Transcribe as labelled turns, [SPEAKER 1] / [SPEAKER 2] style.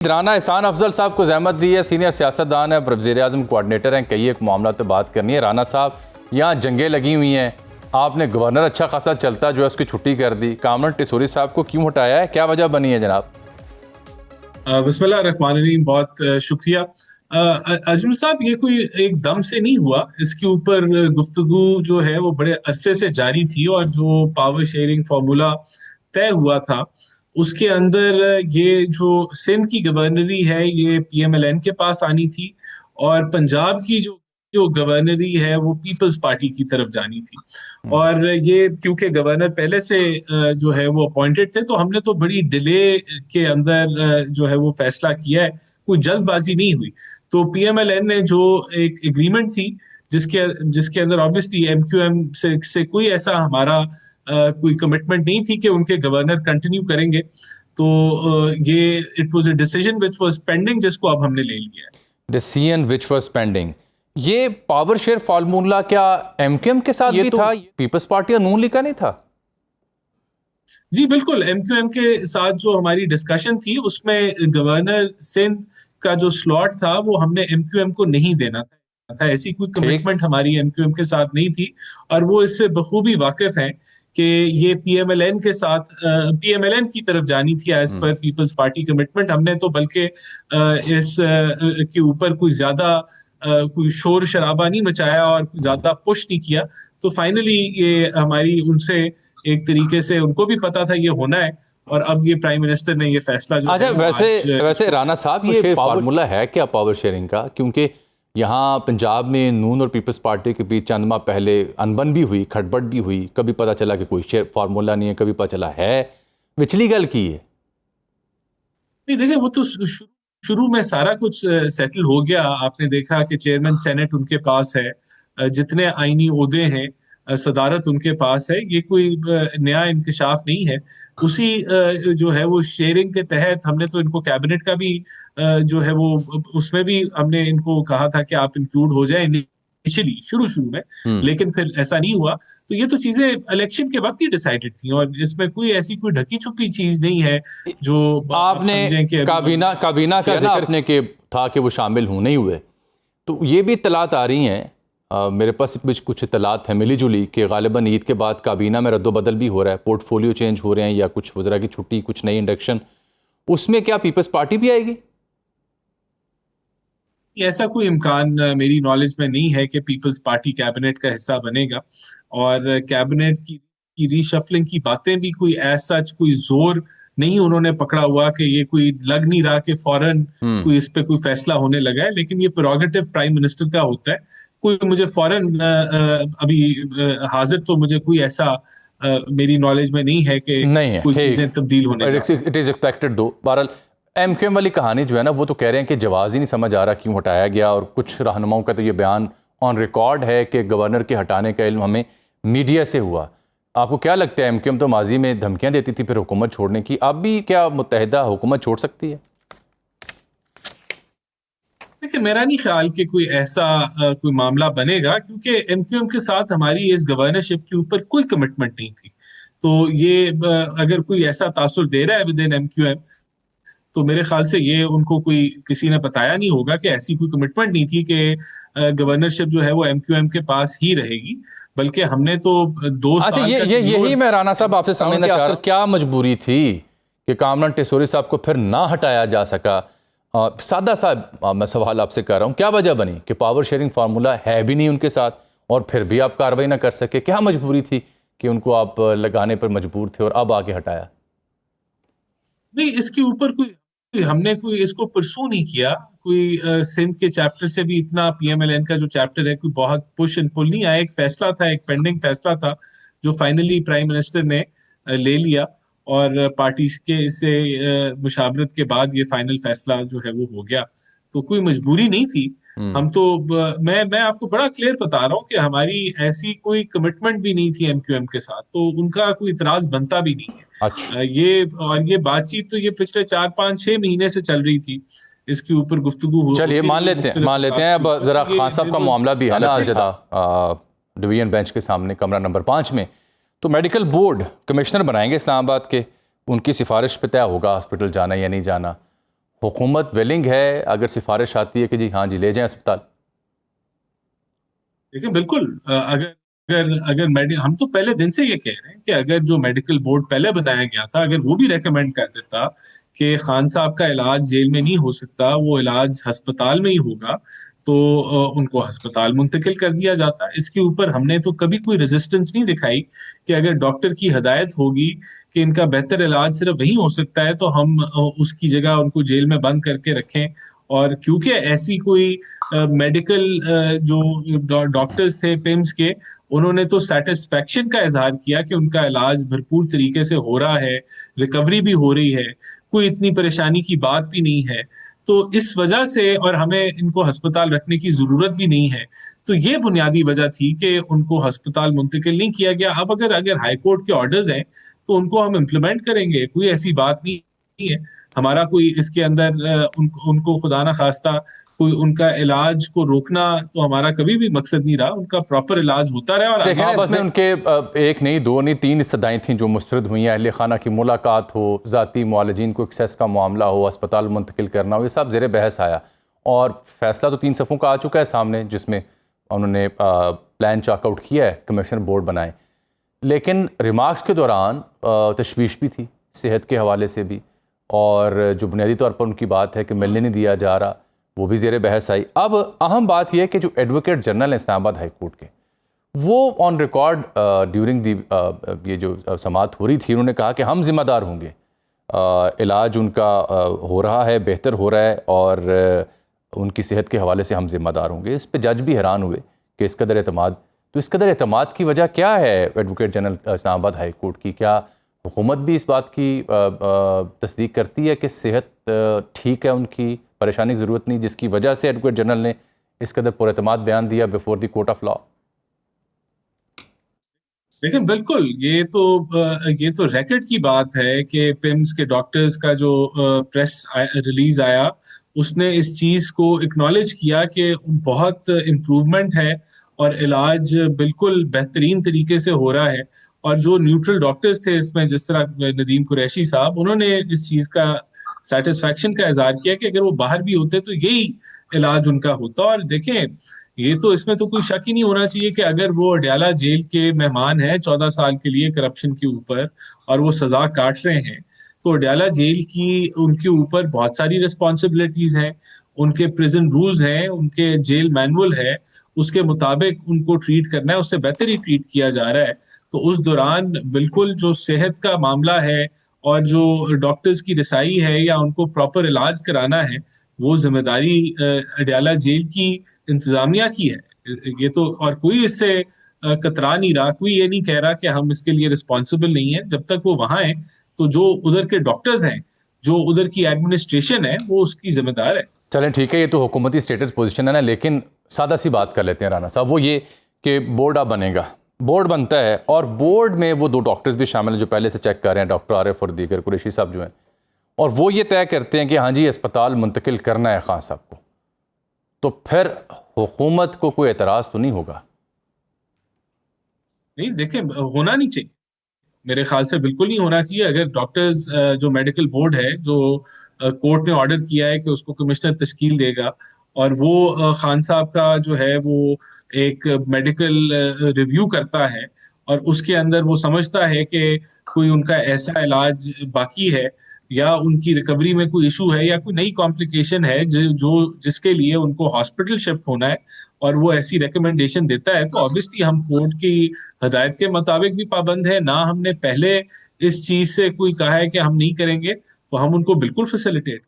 [SPEAKER 1] राना एहसान अफजल साहब को ज़हमत दी है, सीनियर सियासतदान है, वज़ीर-ए-आज़म कोऑर्डिनेटर हैं। कई एक मामला पे बात करनी है। राना साहब, यहाँ जंगें लगी हुई हैं, आपने गवर्नर अच्छा खासा चलता जो है उसकी छुट्टी कर दी, कामरान टिसोरी साहब को क्यों हटाया है, क्या वजह बनी है जनाब?
[SPEAKER 2] बिस्मिल्लाह रहमान रहीम, बहुत शुक्रिया। अजमल साहब, ये कोई एकदम से नहीं हुआ। इसके ऊपर गुफ्तगू जो है वो बड़े अरसे से जारी थी, और जो पावर शेयरिंग फार्मूला तय हुआ था उसके अंदर ये जो सिंध की गवर्नरी है ये पीएमएलएन के पास आनी थी, और पंजाब की जो जो गवर्नरी है वो पीपल्स पार्टी की तरफ जानी थी। और ये क्योंकि गवर्नर पहले से जो है वो अपॉइंटेड थे, तो हमने तो बड़ी डिले के अंदर जो है वो फैसला किया है, कोई जल्दबाजी नहीं हुई। तो पीएमएलएन ने जो एक एग्रीमेंट थी जिसके जिसके अंदर ऑब्वियसली एमक्यूएम से कोई ऐसा हमारा कोई कमिटमेंट नहीं थी कि उनके गवर्नर कंटिन्यू करेंगे। तो ये it was a decision which was pending, जिसको अब हमने ले लिया है।
[SPEAKER 1] Decision which was pending. ये पावर शेयर फार्मूला क्या एमक्यूएम के साथ भी था? पीपल्स पार्टी और नून लीग का नहीं था?
[SPEAKER 2] जी बिल्कुल, एमक्यूएम के साथ जो हमारी डिस्कशन थी उसमें गवर्नर सिंध का जो स्लॉट था वो हमने एमक्यूएम को नहीं देना था। ऐसी कोई कमिटमेंट हमारी एमक्यूएम के साथ नहीं थी, और वो इससे बखूबी वाकिफ हैं कि ये पीएमएलएन के साथ पीएमएलएन की तरफ जानी थी as per peoples party commitment. हमने तो बल्कि इस के ऊपर कोई ज्यादा कोई शोर शराबा नहीं मचाया और कोई ज्यादा पुश नहीं किया। तो फाइनली ये हमारी उनसे एक तरीके से उनको भी पता था ये होना है, और अब ये प्राइम मिनिस्टर ने ये फैसला जो
[SPEAKER 1] अच्छा, वैसे राना साहब, ये फार्मूला है क्या पावर शेयरिंग का? क्योंकि यहाँ पंजाब में नून और पीपल्स पार्टी के बीच चंद माह पहले अनबन भी हुई, खटपट भी हुई, कभी पता चला कि कोई शेयर फार्मूला नहीं है, कभी पता चला है। विचली गल की है?
[SPEAKER 2] नहीं, देखिए वो तो शुरू में सारा कुछ सेटल हो गया। आपने देखा कि चेयरमैन सेनेट उनके पास है, जितने आईनी ओहदे हैं सदारत उनके पास है। ये कोई नया इंकशाफ नहीं है। उसी जो है वो शेयरिंग के तहत हमने तो इनको कैबिनेट का भी जो है वो उसमें भी हमने इनको कहा था कि आप इंक्लूड हो जाए इनिशियली, शुरू शुरू में। लेकिन फिर ऐसा नहीं हुआ। तो ये तो चीजें इलेक्शन के वक्त ही डिसाइडेड थी, और इसमें कोई ऐसी कोई ढकी छुपी चीज नहीं है जो
[SPEAKER 1] आपने काबीना काबीना का जिक्र आपने के था कि वो शामिल हों, नहीं हुए। तो ये भी इत्तलात आ रही हैं, मेरे पास कुछ इत्तलात है मिली जुली, कि गालिबन ईद के बाद काबीना में रद्दोबदल भी हो रहा है, पोर्टफोलियो चेंज हो रहे हैं, या कुछ वज़रा की छुट्टी, कुछ नई इंडक्शन। उसमें क्या पीपल्स पार्टी भी आएगी?
[SPEAKER 2] ऐसा कोई इम्कान मेरी नॉलेज में नहीं है कि पीपल्स पार्टी कैबिनेट का हिस्सा बनेगा। और कैबिनेट की रीशफलिंग की बातें भी कोई ऐसा कोई जोर नहीं उन्होंने पकड़ा हुआ कि ये कोई लग नहीं रहा कि फौरन कोई इस पे कोई फैसला होने लगा है। लेकिन ये प्रेरोगेटिव प्राइम मिनिस्टर का होता है। कोई मुझे फौरन अभी हाजिर तो मुझे कोई ऐसा मेरी नॉलेज में नहीं है कि
[SPEAKER 1] नहीं है
[SPEAKER 2] कोई चीजें तब्दील होने
[SPEAKER 1] इट इज़ एक्सपेक्टेड। दो बहरहाल एमक्यूएम वाली कहानी जो है ना, वो तो कह रहे हैं कि जवाज़ ही नहीं समझ आ रहा क्यों हटाया गया, और कुछ रहनुमाओं का तो ये बयान ऑन रिकॉर्ड है कि गवर्नर के हटाने का इल्म हमें मीडिया से हुआ। आपको क्या लगता है, एमक्यूएम तो माजी में धमकियां देती थी फिर हुकूमत छोड़ने की, अब भी क्या मुत्तहिदा हुकूमत छोड़ सकती है?
[SPEAKER 2] देखिए, मेरा नहीं ख्याल कि कोई ऐसा कोई मामला बनेगा, क्योंकि एमक्यूएम के साथ हमारी इस गवर्नरशिप के ऊपर कोई कमिटमेंट नहीं थी। तो ये अगर कोई ऐसा तासुर दे रहा है विद इन एमक्यूएम, तो मेरे ख्याल से ये उनको कोई किसी ने बताया नहीं होगा कि ऐसी कोई कमिटमेंट नहीं थी कि गवर्नरशिप जो है वो एमक्यूएम के पास ही रहेगी। बल्कि हमने तो 2 साल
[SPEAKER 1] अच्छा, यही मैं राना साहब आपसे समझना चाह रहा हूं, क्या मजबूरी थी कि कामरान टिसोरी साहब को फिर ना हटाया जा सका? सादा सा मैं सवाल आपसे कर रहा हूँ, क्या वजह बनी कि पावर शेयरिंग फार्मूला है भी नहीं उनके साथ, और फिर भी आप कार्रवाई ना कर सके? क्या मजबूरी थी कि उनको आप लगाने पर मजबूर थे और अब आके हटाया?
[SPEAKER 2] नहीं, इसके ऊपर हमने कोई इसको परसू नहीं किया। कोई सिंध के चैप्टर से भी इतना पीएमएलएन का जो चैप्टर है कोई बहुत पुश एंड पुल नहीं आया। एक फैसला था, एक पेंडिंग फैसला था जो फाइनली प्राइम मिनिस्टर ने ले लिया, और पार्टी के से मुशावरत के बाद ये फाइनल फैसला जो है वो हो गया। तो कोई मजबूरी नहीं थी। हम तो मैं आपको बड़ा क्लियर बता रहा हूँ कि हमारी ऐसी कोई कमिटमेंट भी नहीं थी एमक्यूएम के साथ, तो उनका कोई इतराज बनता भी नहीं है।
[SPEAKER 1] अच्छा,
[SPEAKER 2] ये बातचीत तो ये पिछले 4 5 6 महीने से चल रही थी। इसके ऊपर गुफ्तगू
[SPEAKER 1] चलिए मान लेते हैं। अब जरा खान साहब का मामला भी है ना अजदा, डिवीजन बेंच के सामने कमरा नंबर 5 में। तो मेडिकल बोर्ड कमिश्नर बनाएंगे इस्लामाबाद के, उनकी सिफारिश पे तय होगा हॉस्पिटल जाना या नहीं जाना। हुकूमत विलिंग है अगर सिफारिश आती है कि जी हाँ जी ले जाएं अस्पताल?
[SPEAKER 2] देखिए बिल्कुल, अगर अगर अगर हम तो पहले दिन से ये कह रहे हैं कि अगर जो मेडिकल बोर्ड पहले बनाया गया था, अगर वो भी रेकमेंड कर देता कि खान साहब का इलाज जेल में नहीं हो सकता, वो इलाज अस्पताल में ही होगा, तो उनको अस्पताल मुंतकिल कर दिया जाता। इसके ऊपर हमने तो कभी कोई रेजिस्टेंस नहीं दिखाई कि अगर डॉक्टर की हदायत होगी कि इनका बेहतर इलाज सिर्फ वहीं हो सकता है, तो हम उसकी जगह उनको जेल में बंद करके रखें। और क्योंकि ऐसी कोई मेडिकल जो डॉक्टर्स थे पिम्स के, उन्होंने तो सेटिस्फेक्शन का इजहार किया कि उनका इलाज भरपूर तरीके से हो रहा है, रिकवरी भी हो रही है, कोई इतनी परेशानी की बात भी नहीं है। तो इस वजह से, और हमें इनको अस्पताल रखने की जरूरत भी नहीं है, तो ये बुनियादी वजह थी कि उनको अस्पताल मुंतकिल नहीं किया गया। अब अगर अगर हाईकोर्ट के ऑर्डर्स हैं तो उनको हम इम्प्लीमेंट करेंगे, कोई ऐसी बात नहीं है। हमारा कोई इसके अंदर उनको खुदा ना खास्ता कोई उनका इलाज को रोकना तो हमारा कभी भी मकसद नहीं रहा। उनका प्रॉपर इलाज होता रहा। और
[SPEAKER 1] देखें ना, इसमें उनके एक नहीं दो नहीं तीन सदाएं थीं जो मुस्तरद हुई हैं। अहले खाना की मुलाकात हो, ज़ाती मुआलजीन को एक्सेस का मामला हो, अस्पताल मुंतकिल करना हो, ये सब ज़ेर बहस आया और फैसला तो 3 सफ़ों का आ चुका है सामने, जिसमें उन्होंने प्लान चॉकआउट किया है, कमिश्नर बोर्ड बनाए। लेकिन रिमार्क्स के दौरान तशवीश भी थी सेहत के हवाले से भी, और जो बुनियादी तौर पर उनकी बात है कि मिलने नहीं दिया जा रहा, वो भी ज़ेर बहस आई। अब अहम बात यह है कि जो advocate general Islamabad high court के, वो ऑन रिकॉर्ड ड्यूरिंग दी ये जो समाअत हो रही थी, उन्होंने कहा कि हम ज़िम्मेदार होंगे, इलाज उनका हो रहा है, बेहतर हो रहा है, और उनकी सेहत के हवाले से हम ज़िम्मेदार होंगे। इस पे जज भी हैरान हुए कि इस कदर एतमाद, तो इस कदर एतमाद की वजह क्या है advocate general Islamabad high court की? क्या हुकूमत भी इस बात की तस्दीक करती है कि सेहत ठीक है, उनकी परेशानी की ज़रूरत नहीं, जिसकी वजह से एडवोकेट जनरल ने इस कदर पुरएतमाद बयान दिया before the court of law?
[SPEAKER 2] लेकिन बिल्कुल, ये तो रिकॉर्ड की बात है कि पिम्स के डॉक्टर्स का जो प्रेस रिलीज आया, उसने इस चीज को एक्नॉलेज किया कि बहुत इम्प्रूवमेंट है और इलाज बिल्कुल बेहतरीन तरीके से हो रहा है। और जो न्यूट्रल डॉक्टर्स थे इसमें, जिस तरह नदीम कुरैशी साहब, उन्होंने इस चीज का सेटिस्फैक्शन का इजहार किया कि अगर वो बाहर भी होते तो यही इलाज उनका होता। और देखें, ये तो इसमें तो कोई शक ही नहीं होना चाहिए कि अगर वो अडयाला जेल के मेहमान हैं 14 साल के लिए करप्शन के ऊपर, और वो सजा काट रहे हैं, तो अडयाला जेल की उनके ऊपर बहुत सारी रिस्पॉन्सिबिलिटीज हैं। उनके प्रिजन रूल्स हैं, उनके जेल मैनुअल है, उसके मुताबिक उनको ट्रीट करना है, उससे बेहतर ही ट्रीट किया जा रहा है। तो उस दौरान बिल्कुल जो सेहत का मामला है और जो डॉक्टर्स की रसाई है या उनको प्रॉपर इलाज कराना है, वो जिम्मेदारी अडयाला जेल की इंतजामिया की है। ये तो, और कोई इससे कतरा नहीं रहा, कोई ये नहीं कह रहा कि हम इसके लिए रिस्पॉन्सिबल नहीं है। जब तक वो वहां है तो जो उधर के डॉक्टर्स हैं, जो उधर की एडमिनिस्ट्रेशन है, वो उसकी जिम्मेदार है।
[SPEAKER 1] चलें ठीक है, ये तो हुकूमती स्टेटस पोजीशन है ना, लेकिन सादा सी बात कर लेते हैं राना साहब, वो ये कि बोर्ड अब बनेगा, बोर्ड बनता है और बोर्ड में वो 2 डॉक्टर्स भी शामिल हैं जो पहले से चेक कर रहे हैं, डॉक्टर आरिफ और दीगर कुरैशी साहब जो हैं, और वो ये तय करते हैं कि हाँ जी अस्पताल मुंतकिल करना है खान साहब को, तो फिर हुकूमत को कोई एतराज़ तो नहीं होगा?
[SPEAKER 2] नहीं, देखें, होना नहीं चाहिए, मेरे ख्याल से बिल्कुल नहीं होना चाहिए। अगर डॉक्टर्स, जो मेडिकल बोर्ड है, जो कोर्ट ने ऑर्डर किया है कि उसको कमिश्नर तश्कील देगा, और वो खान साहब का जो है वो एक मेडिकल रिव्यू करता है, और उसके अंदर वो समझता है कि कोई उनका ऐसा इलाज बाकी है, या उनकी रिकवरी में कोई इशू है, या कोई नई कॉम्प्लिकेशन है जो जिसके लिए उनको हॉस्पिटल शिफ्ट होना है, और वो ऐसी रिकमेंडेशन देता है, तो ऑब्वियसली हम कोर्ट की हदायत के मुताबिक भी पाबंद है ना। हमने पहले इस चीज से कोई कहा है कि हम नहीं करेंगे, तो हम उनको बिल्कुल फैसिलिटेट